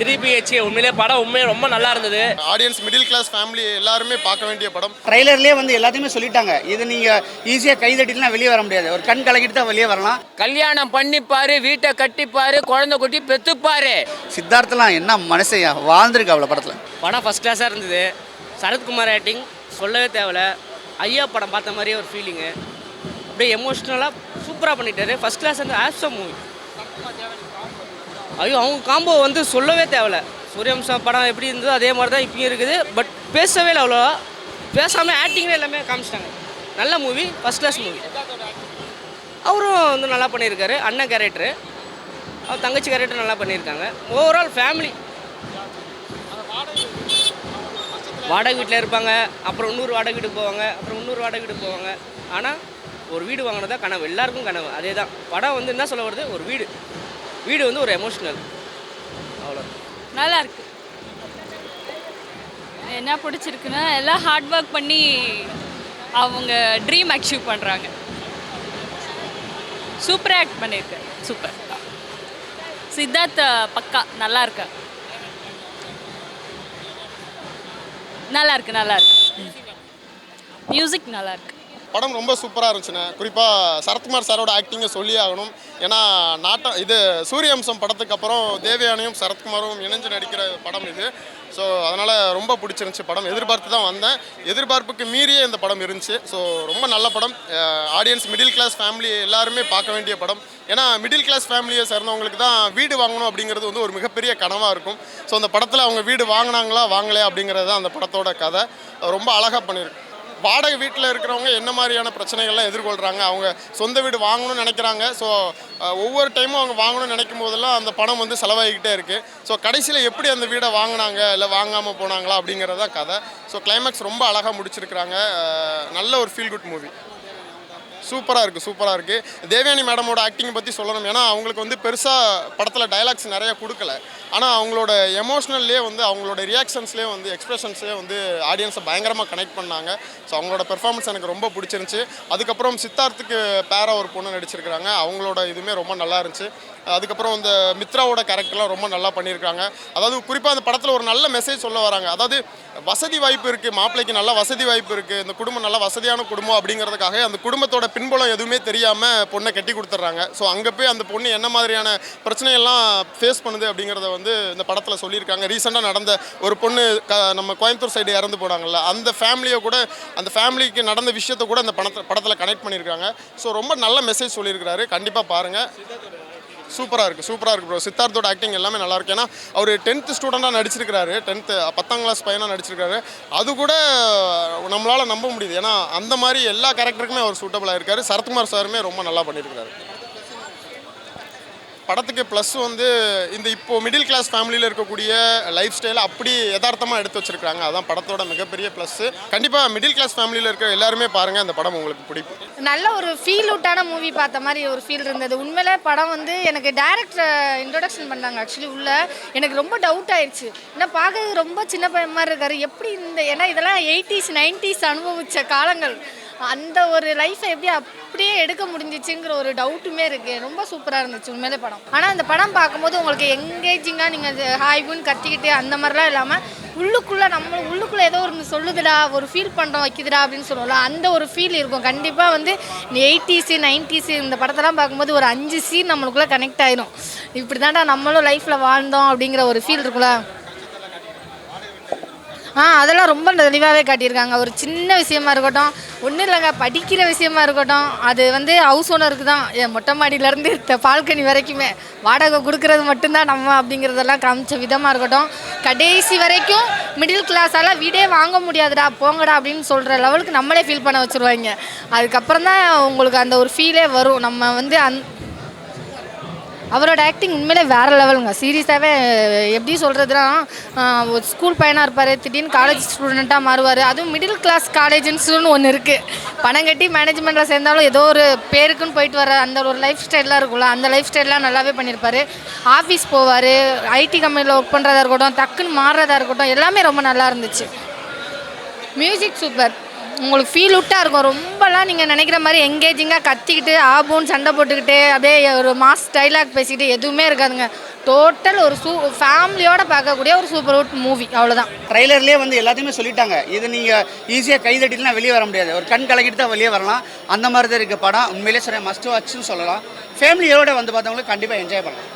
3BHK உண்மையிலே படம் உண்மையே ரொம்ப நல்லா இருந்தது. ஆடியன்ஸ் மிடில் கிளாஸ் ஃபேமிலி எல்லாருமே பார்க்க வேண்டிய படம். ட்ரைலர்லேயே வந்து எல்லாத்தையுமே சொல்லிட்டாங்க. இது நீங்கள் ஈஸியாக கை தட்டிலாம் வெளியே வர முடியாது. ஒரு கண் கலக்கிட்டு தான் வெளியே வரலாம். கல்யாணம் பண்ணிப்பாரு, வீட்டை கட்டிப்பாரு, குழந்தை குட்டி பெற்றுப்பாரு. சித்தார்த்தலாம் என்ன மனசையா வாழ்ந்துருக்கு அவ்வளோ படத்தில். படம் ஃபஸ்ட் கிளாஸாக இருந்தது. சரத்குமார் ஆக்டிங் சொல்லவே தேவையில்ல. ஐயா படம் பார்த்த மாதிரியே ஒரு ஃபீலிங்கு. அப்படியே எமோஷ்னலாக சூப்பராக பண்ணிட்டாரு. ஃபஸ்ட் கிளாஸ் வந்து ஆப்சம் மூவி. ஐயோ அவங்க காம்போ வந்து சொல்லவே தேவையில்ல. சூரியவம்சம் படம் எப்படி இருந்ததோ அதே மாதிரி தான் இப்பயும் இருக்குது. பட் பேசவே இல்லை, அவ்வளோவா பேசாமல் ஆக்டிங்கில் எல்லாமே காமிச்சிட்டாங்க. நல்ல மூவி, ஃபஸ்ட் கிளாஸ் மூவி. அவரும் வந்து நல்லா பண்ணியிருக்காரு. அண்ணன் கேரக்டரு, அவர் தங்கச்சி கேரக்டர் நல்லா பண்ணியிருக்காங்க. Overall family. வாடகை வீட்டில் இருப்பாங்க, அப்புறம் இன்னொரு வாடகை வீட்டுக்கு போவாங்க, அப்புறம் இன்னொரு வாடகை வீட்டுக்கு போவாங்க. ஆனால் ஒரு வீடு வாங்கினதா கனவு, எல்லாருக்கும் கனவு. அதே தான் படம் வந்து என்ன சொல்ல வருது, ஒரு வீடு வீடு வந்து ஒரு எமோஷ்னல். அவ்வளோ நல்லா இருக்கு. என்ன பிடிச்சிருக்குன்னா எல்லாம் ஹார்ட் ஒர்க் பண்ணி அவங்க ட்ரீம் அச்சீவ் பண்ணுறாங்க. சூப்பர் ஆக்ட் பண்ணியிருக்கு. சூப்பர். சித்தார்த் பக்கா நல்லா இருக்கு. நல்லா இருக்கு, நல்லா இருக்கு. மியூசிக் நல்லா இருக்கு. படம் ரொம்ப சூப்பராக இருந்துச்சுண்ணே. குறிப்பாக சரத்குமார் சாரோட ஆக்டிங்கை சொல்லி ஆகணும். ஏன்னா இது சூரியவம்சம் படத்துக்கு அப்புறம் தேவயானியும் சரத்குமாரும் இணைஞ்சு நடிக்கிற படம் இது. ஸோ அதனால் ரொம்ப பிடிச்சிருந்துச்சி படம். எதிர்பார்த்து தான் வந்தேன். எதிர்பார்ப்புக்கு மீறியே இந்த படம் இருந்துச்சு. ஸோ ரொம்ப நல்ல படம். ஆடியன்ஸ் மிடில் கிளாஸ் ஃபேமிலி எல்லாருமே பார்க்க வேண்டிய படம். ஏன்னா மிடில் கிளாஸ் ஃபேமிலியை சேர்ந்தவங்களுக்கு தான் வீடு வாங்கணும் அப்படிங்கிறது வந்து ஒரு மிகப்பெரிய கனவாக இருக்கும். ஸோ அந்த படத்தில் அவங்க வீடு வாங்கினாங்களா வாங்கலையா அப்படிங்கிறது தான் அந்த படத்தோட கதை. ரொம்ப அழகாக பண்ணியிருக்கு. வாடகை வீட்டில் இருக்கிறவங்க என்ன மாதிரியான பிரச்சனைகள்லாம் எதிர்கொள்கிறாங்க, அவங்க சொந்த வீடு வாங்கணும்னு நினைக்கிறாங்க. ஸோ ஒவ்வொரு டைமும் அவங்க வாங்கணும்னு நினைக்கும் போதெல்லாம் அந்த பணம் வந்து செலவாகிக்கிட்டே இருக்குது. ஸோ கடைசியில் எப்படி அந்த வீடை வாங்கினாங்க இல்லை வாங்காமல் போனாங்களா அப்படிங்கிறதா கதை. ஸோ கிளைமேக்ஸ் ரொம்ப அழகாக முடிச்சிருக்கிறாங்க. நல்ல ஒரு ஃபீல் குட் மூவி. சூப்பராக இருக்குது. தேவயானி மேடமோட ஆக்டிங்கை பற்றி சொல்லணும். ஏன்னா அவங்களுக்கு வந்து பெருசாக படத்தில் டைலாக்ஸ் நிறையா கொடுக்கல. ஆனால் அவங்களோட எமோஷ்னல்லே வந்து அவங்களோட ரியாக்ஷன்ஸ்லேயே வந்து எக்ஸ்பிரஷன்ஸ்லேயே வந்து ஆடியன்ஸை பயங்கரமாக கனெக்ட் பண்ணாங்க. ஸோ அவங்களோட பெர்ஃபார்மன்ஸ் எனக்கு ரொம்ப பிடிச்சிருந்துச்சி. அதுக்கப்புறம் சித்தார்த்துக்கு பேராக ஒரு பொண்ணு நடிச்சிருக்கிறாங்க. அவங்களோட இதுவுமே ரொம்ப நல்லா இருந்துச்சு. அதுக்கப்புறம் இந்த மித்ராவோட கேரக்டர்லாம் ரொம்ப நல்லா பண்ணியிருக்காங்க. அதாவது குறிப்பாக அந்த படத்தில் ஒரு நல்ல மெசேஜ் சொல்ல வராங்க. அதாவது வசதி வாய்ப்பு இருக்குது, மாப்பிள்ளைக்கு நல்ல வசதி வாய்ப்பு இருக்குது, இந்த குடும்பம் நல்ல வசதியான குடும்பம் அப்படிங்கிறதுக்காக அந்த குடும்பத்தோட பின்புலம் எதுவுமே தெரியாமல் பொண்ணை கட்டி கொடுத்துட்றாங்க. ஸோ அங்கே போய் அந்த பொண்ணு என்ன மாதிரியான பிரச்சனையெல்லாம் ஃபேஸ் பண்ணுது அப்படிங்கிறத வந்து இந்த படத்தில் சொல்லியிருக்காங்க. ரீசெண்டாக நடந்த ஒரு பொண்ணு நம்ம கோயம்புத்தூர் சைடு இறந்து போனாங்கல்ல, அந்த ஃபேமிலியை கூட அந்த ஃபேமிலிக்கு நடந்த விஷயத்தை கூட அந்த படத்தில் கனெக்ட் பண்ணியிருக்காங்க. ஸோ ரொம்ப நல்ல மெசேஜ் சொல்லியிருக்கிறாரு. கண்டிப்பாக பாருங்கள். சூப்பராக இருக்குது ப்ரோ. சித்தார்த்தோட ஆக்டிங் எல்லாமே நல்லாயிருக்கு. ஏன்னா அவர் 10th ஸ்டூடெண்ட்டாக நடிச்சிருக்கிறாரு. 10th 10ஆம் கிளாஸ் பையனாக நடிச்சிருக்காரு. அது கூட நம்மளால் நம்ப முடியுது. ஏன்னா அந்த மாதிரி எல்லா கேரக்டருக்குமே அவர் சூட்டபுளாக இருக்கார். சரத்குமார் சாருமே ரொம்ப நல்லா பண்ணியிருக்கிறாரு. படத்துக்கு ப்ளஸ் வந்து இந்த இப்போது மிடில் கிளாஸ் ஃபேமிலியில் இருக்கக்கூடிய லைஃப் ஸ்டைலை அப்படி யதார்த்தமாக எடுத்து வச்சுருக்காங்க. அதான் படத்தோட மிகப்பெரிய ப்ளஸ்ஸு. கண்டிப்பாக மிடில் கிளாஸ் ஃபேமிலியில் இருக்கிற எல்லாருமே பாருங்கள், அந்த படம் உங்களுக்கு பிடிக்கும். நல்ல ஒரு ஃபீல் அவுட்டான மூவி பார்த்த மாதிரி ஒரு ஃபீல் இருந்தது. உண்மையிலே படம் வந்து எனக்கு டேரக்டர் இன்ட்ரொடக்ஷன் பண்ணாங்க. ஆக்சுவலி உள்ள எனக்கு ரொம்ப டவுட் ஆயிடுச்சு. ஏன்னா பார்க்க ரொம்ப சின்ன பையன் மாதிரி இருக்காரு. எப்படி ஏன்னா இதெல்லாம் 80s 90s அனுபவித்த காலங்கள். அந்த ஒரு லைஃப்பை எப்படி அப்படியே எடுக்க முடிஞ்சிச்சுங்கிற ஒரு டவுட்டுமே இருக்குது. ரொம்ப சூப்பராக இருந்துச்சு உண்மையிலே படம். ஆனால் அந்த படம் பார்க்கும்போது உங்களுக்கு எங்கேஜிங்காக நீங்கள் ஹாய்வுன்னு கத்திக்கிட்டு அந்த மாதிரிலாம் இல்லாமல் உள்ளுக்குள்ளே ஏதோ ஒரு சொல்லுதுடா, ஒரு ஃபீல் பண்ணுறோம் வைக்குதுடா அப்படின்னு சொல்லுவோம்ல, அந்த ஒரு ஃபீல் இருக்கும். கண்டிப்பாக வந்து 80s 90s இந்த படத்தெல்லாம் பார்க்கும்போது ஒரு 5 சீன் நம்மளுக்குள்ளே கனெக்ட் ஆயிடும். இப்படி தான்டா நம்மளும் லைஃப்பில் வாழ்ந்தோம் அப்படிங்கிற ஒரு ஃபீல் இருக்குல்ல. அதெல்லாம் ரொம்ப தெளிவாகவே காட்டியிருக்காங்க. ஒரு சின்ன விஷயமா இருக்கட்டும், ஒன்றும் இல்லைங்க, படிக்கிற விஷயமா இருக்கட்டும், அது வந்து ஹவுஸ் ஓனருக்கு தான் மொட்டை மாடியிலேருந்து பால்கனி வரைக்குமே வாடகை கொடுக்கறது மட்டும்தான் நம்ம அப்படிங்கிறதெல்லாம் காமிச்ச விதமாக இருக்கட்டும். கடைசி வரைக்கும் மிடில் கிளாஸால் வீடே வாங்க முடியாதுடா போங்கடா அப்படின்னு சொல்கிற லெவலுக்கு நம்மளே ஃபீல் பண்ண வச்சுருவாங்க. அதுக்கப்புறம் தான் உங்களுக்கு அந்த ஒரு ஃபீலே வரும். நம்ம வந்து அவரோட ஆக்டிங் உண்மையிலே வேறு லெவலுங்க. சீரியஸாகவே எப்படி சொல்கிறதுனா, ஒரு ஸ்கூல் பையனாக இருப்பார், திடீர்னு காலேஜ் ஸ்டூடெண்ட்டாக மாறுவார். அதுவும் மிடில் கிளாஸ் காலேஜுன்னு ஒன்று இருக்குது. பணம் கட்டி மேனேஜ்மெண்ட்டில் சேர்ந்தாலும் ஏதோ ஒரு பேருக்குன்னு போயிட்டு வர அந்த ஒரு லைஃப் ஸ்டைல்லாம் இருக்கும்ல, அந்த லைஃப் ஸ்டைல்லாம் நல்லாவே பண்ணியிருப்பார். ஆஃபீஸ் போவார், ஐடி கம்பெனியில் ஒர்க் பண்ணுறதா இருக்கட்டும், டக்குன்னு மாறுறதா இருக்கட்டும், எல்லாமே ரொம்ப நல்லா இருந்துச்சு. Music super. உங்களுக்கு ஃபீல் விட்டாக இருக்கும். ரொம்பலாம் நீங்கள் நினைக்கிற மாதிரி எங்கேஜிங்காக கத்திக்கிட்டு ஆபோன்னு சண்டை போட்டுக்கிட்டு அப்படியே ஒரு மாஸ் டைலாக் பேசிக்கிட்டு எதுவுமே இருக்காதுங்க. டோட்டல் ஒரு ஃபேமிலியோட பார்க்கக்கூடிய ஒரு சூப்பர் ஹிட் மூவி, அவ்வளோதான். ட்ரைலர்லேயே வந்து எல்லாத்தையுமே சொல்லிட்டாங்க. இது நீங்கள் ஈஸியாக கை தட்டிலாம் வெளியே வர முடியாது, ஒரு கண் கலக்கிட்டு தான் வெளியே வரலாம். அந்த மாதிரி தான் இருக்குது படம். உண்மையிலே சரி மஸ்ட் வாட்ச்னு சொல்லலாம். ஃபேமிலியோட வந்து பார்த்தவங்களுக்கு கண்டிப்பாக என்ஜாய் பண்ணலாம்.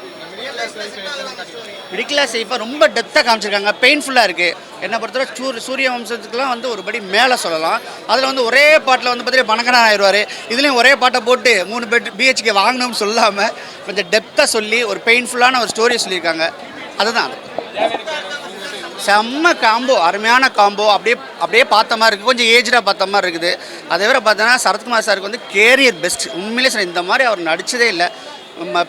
ரிடிகுலஸ் லைஃபாக ரொம்ப டெப்த்தாக காமிச்சிருக்காங்க. பெயின்ஃபுல்லாக இருக்குது. என்னை பொறுத்தவரை சூரிய வம்சத்துக்குலாம் வந்து ஒரு படி மேலே சொல்லலாம். அதில் வந்து ஒரே பாட்டில் வந்து பார்த்தீங்கன்னா பணக்காரன் ஆயிடுவார். இதுலேயும் ஒரே பாட்டை போட்டு 3 பிஹெச்கே வாங்கணும்னு சொல்லாமல் கொஞ்சம் டெப்த்தாக சொல்லி ஒரு பெயின்ஃபுல்லான ஒரு ஸ்டோரியை சொல்லியிருக்காங்க. அதுதான் அது. செம்ம காம்போ, அருமையான காம்போ. அப்படியே பார்த்த மாதிரி இருக்குது. கொஞ்சம் ஏஜ்டாக பார்த்த மாதிரி இருக்குது. அதே வேறு பார்த்தோன்னா சரத்குமார் சாருக்கு வந்து கேரியர் பெஸ்ட். உண்மையிலே சார் இந்த மாதிரி அவர் நடித்ததே இல்லை.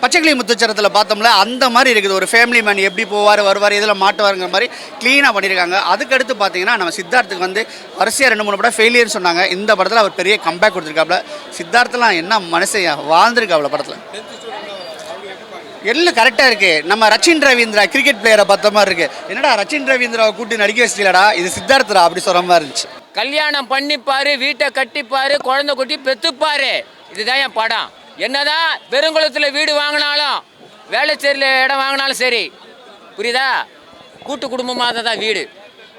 பச்சைக்கிளி முத்துச்சரத்தில் பார்த்தோம்ல அந்த மாதிரி இருக்குது. ஒரு ஃபேமிலி மேன் எப்படி போவார் வருவார் இதில் மாட்டுவாருங்கிற மாதிரி க்ளீனாக பண்ணியிருக்காங்க. அதுக்கடுத்து பார்த்தீங்கன்னா நம்ம சித்தார்த்துக்கு வந்து வரிசையாக 2-3 படம் ஃபெயிலியர்னு சொன்னாங்க. இந்த படத்தில் அவர் பெரிய கம்பேக் கொடுத்துருக்காப்புல. சித்தார்த்தெலாம் என்ன மனுஷையா வாழ்ந்துருக்காப்புல படத்தில். எல்லாம் கரெக்டாக இருக்குது. நம்ம ரச்சின் ரவீந்திரா கிரிக்கெட் பிளேயரை பார்த்த மாதிரி இருக்குது. என்னடா ரச்சின் ரவீந்திராவை கூட்டி நடிக்க வச்சிட்டீங்களா, இது சித்தார்த்தரா அப்படி சொல்கிற மாதிரி இருந்துச்சு. கல்யாணம் பண்ணிப்பாரு, வீட்டை கட்டிப்பாரு, குழந்தை குட்டி பெற்றுப்பாரு. இதுதான் என் படம். என்னதான் பெருங்குளத்தில் வீடு வாங்கினாலும் வேளச்சேரியில் இடம் வாங்கினாலும் சரி, புரியுதா, கூட்டு குடும்பமாக தான் வீடு.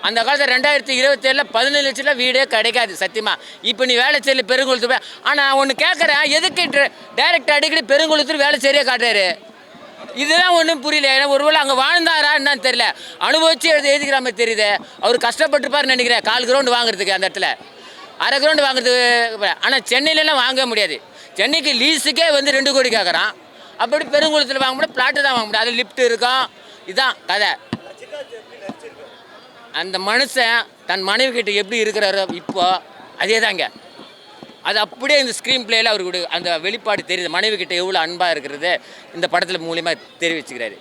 அந்த காலத்தில் 2027 17 லட்சத்தில் வீடே கிடைக்காது சத்தியமாக. இப்போ நீ வேளச்சேரியில் பெருங்குளத்து போய் ஆனால் ஒன்று கேட்குறேன், எதுக்கு டைரக்டர் அடிக்கடி பெருங்குளத்தில் வேளச்சேரியே காட்டுறாரு? இதெல்லாம் ஒன்றும் புரியல. ஏன்னா ஒருவேளை அங்கே வாழ்ந்தாரா என்னன்னு தெரியல, அனுபவிச்சு எழுதிக்கிற மாதிரி தெரியுது. அவர் கஷ்டப்பட்டுருப்பாருன்னு நினைக்கிறேன் 4 கிரவுண்டு வாங்குறதுக்கு, அந்த இடத்துல 1/2 கிரவுண்டு வாங்குறதுக்கு. ஆனால் சென்னையிலலாம் வாங்க முடியாது. சென்னைக்கு லீஸுக்கே வந்து 2 கோடி கேட்குறான். அப்படி பெருங்குளத்தில் வாங்க முடியாது, பிளாட்டு தான் வாங்க முடியாது. அது லிஃப்ட் இருக்கும். இதுதான் கதை. அந்த மனுஷன் தன் மனைவி கிட்ட எப்படி இருக்கிறாரோ இப்போ அதே தாங்க. அது அப்படியே இந்த ஸ்க்ரீன் பிளேயில் அவருக்கு அந்த வெளிப்பாடு தெரியுது. மனைவி கிட்ட எவ்வளோ அன்பாக இருக்கிறது இந்த படத்தில் மூலியமாக தெரிவிச்சுக்கிறாரு.